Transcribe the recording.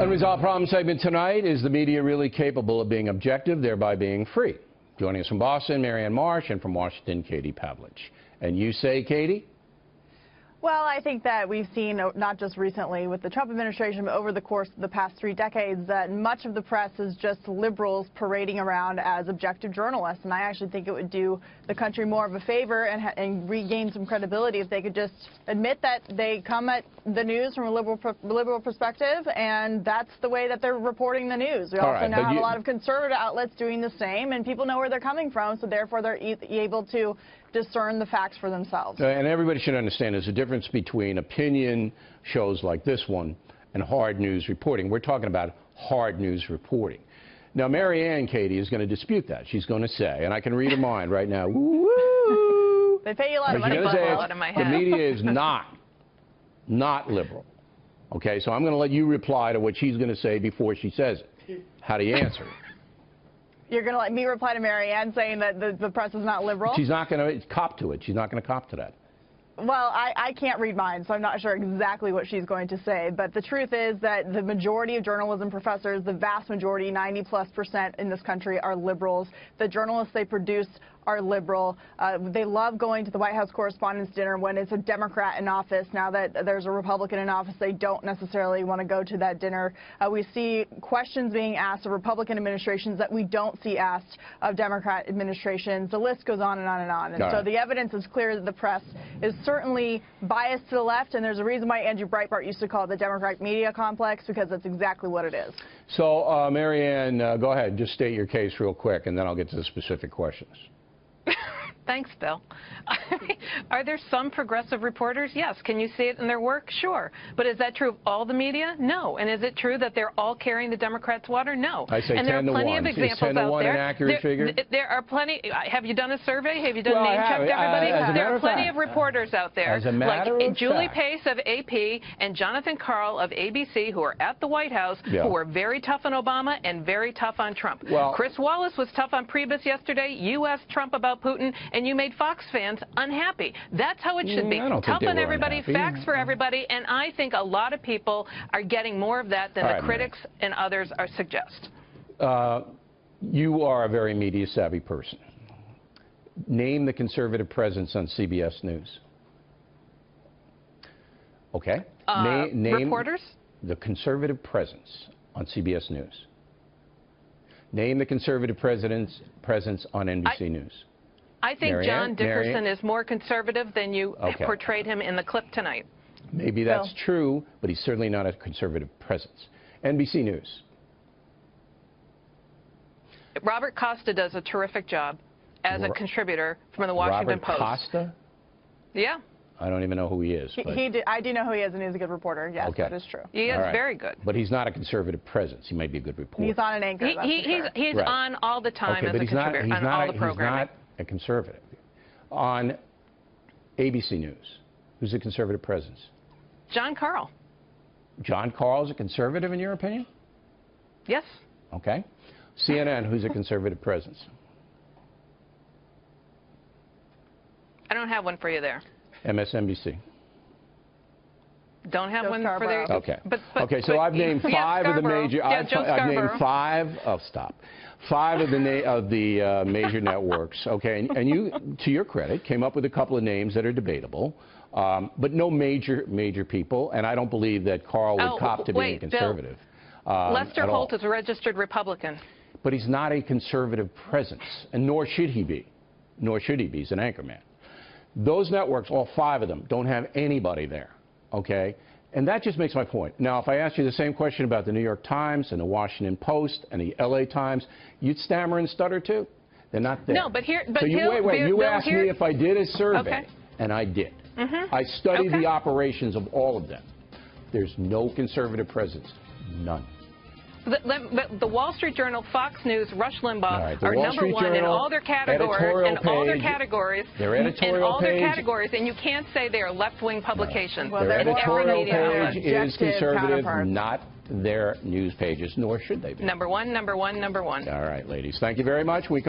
Unresolved Problem segment tonight. Is the media really capable of being objective, thereby being free? Joining us from Boston, Marianne Marsh, and from Washington, Katie Pavlich. And you say, Katie? Well, I think that we've seen, not just recently with the Trump administration, but over the course of the past 3 decades, that much of the press is just liberals parading around as objective journalists. And I actually think it would do the country more of a favor and regain some credibility if they could just admit that they come at the news from a liberal perspective, and that's the way that they're reporting the news. We also now have a lot of conservative outlets doing the same, and people know where they're coming from, so therefore they're able to discern the facts for themselves. And everybody should understand there's a difference between opinion shows like this one and hard news reporting. We're talking about hard news reporting. Now, Marianne, Katie, is going to dispute that. She's going to say, and I can read her mind right now, woo! They pay you a lot of money. The media is not liberal. Okay, so I'm going to let you reply to what she's going to say before she says it. How do you answer it? You're going to let me reply to Marianne saying that the press is not liberal? She's not going to cop to it. She's not going to cop to that. Well, I can't read minds, so I'm not sure exactly what she's going to say. But the truth is that the majority of journalism professors, the vast majority, 90+% in this country, are liberals. The journalists they produce are liberal. They love going to the White House Correspondents' Dinner when it's a Democrat in office. Now that there's a Republican in office, they don't necessarily want to go to that dinner. We see questions being asked of Republican administrations that we don't see asked of Democrat administrations. The list goes on and on and on. And so the evidence is clear that the press is certainly biased to the left, and there's a reason why Andrew Breitbart used to call it the Democratic media complex, because that's exactly what it is. So, Marianne, go ahead. Just state your case real quick, and then I'll get to the specific questions. Thanks, Bill. Are there some progressive reporters? Yes. Can you see it in their work? Sure. But is that true of all the media? No. And is it true that they're all carrying the Democrats' water? No. I say and there 10 are plenty to 1. of examples Is 10 to 1 out there. An accurate figure? There are plenty. Have you done a survey? Have you done name-checked everybody? There are plenty of reporters out there, like Julie Pace of AP and Jonathan Karl of ABC, who are at the White House, who were very tough on Obama and very tough on Trump. Well, Chris Wallace was tough on Priebus yesterday. You asked Trump about Putin, and you made Fox fans unhappy. That's how it should be. Tough on everybody, unhappy. Facts for everybody, and I think a lot of people are getting more of that than the critics and others are suggest. You are a very media-savvy person. Name the conservative presence on CBS News. Okay? Name reporters? The conservative presence on CBS News. Name the conservative presence on NBC News. I think John Dickerson is more conservative than you portrayed him in the clip tonight. Maybe that's true, but he's certainly not a conservative presence. NBC News. Robert Costa does a terrific job as a contributor from the Washington Post. Robert Costa? Yeah. I don't even know who he is. I do know who he is, and he's a good reporter. Yes, that is true. He is very good. But he's not a conservative presence. He might be a good reporter. He's on an anchor. He's on all the time as a contributor on all the programming. He's not a conservative. On ABC News, who's a conservative presence? John Karl. John Karl is a conservative in your opinion? Yes. Okay. CNN, who's a conservative presence? I don't have one for you there. MSNBC. Don't have one for there. Okay. Okay, so I've named 5 of the major. I've named 5. Oh, stop. 5 of the major networks. Okay, and you, to your credit, came up with a couple of names that are debatable, but no major people. And I don't believe that Karl would cop to being conservative. Lester Holt is a registered Republican. But he's not a conservative presence, and nor should he be. Nor should he be. He's an anchorman. Those networks, all 5 of them, don't have anybody there. Okay? And that just makes my point. Now, if I asked you the same question about the New York Times and the Washington Post and the LA Times, you'd stammer and stutter too. They're not there. No, but here, so you asked me if I did a survey, and I did. I studied the operations of all of them. There's no conservative presence. None. The Wall Street Journal, Fox News, Rush Limbaugh are #1 in all their categories, Their editorial page, and you can't say they are left-wing publications. Their editorial page is conservative, not their news pages, nor should they be. #1, #1, #1. All right, ladies. Thank you very much.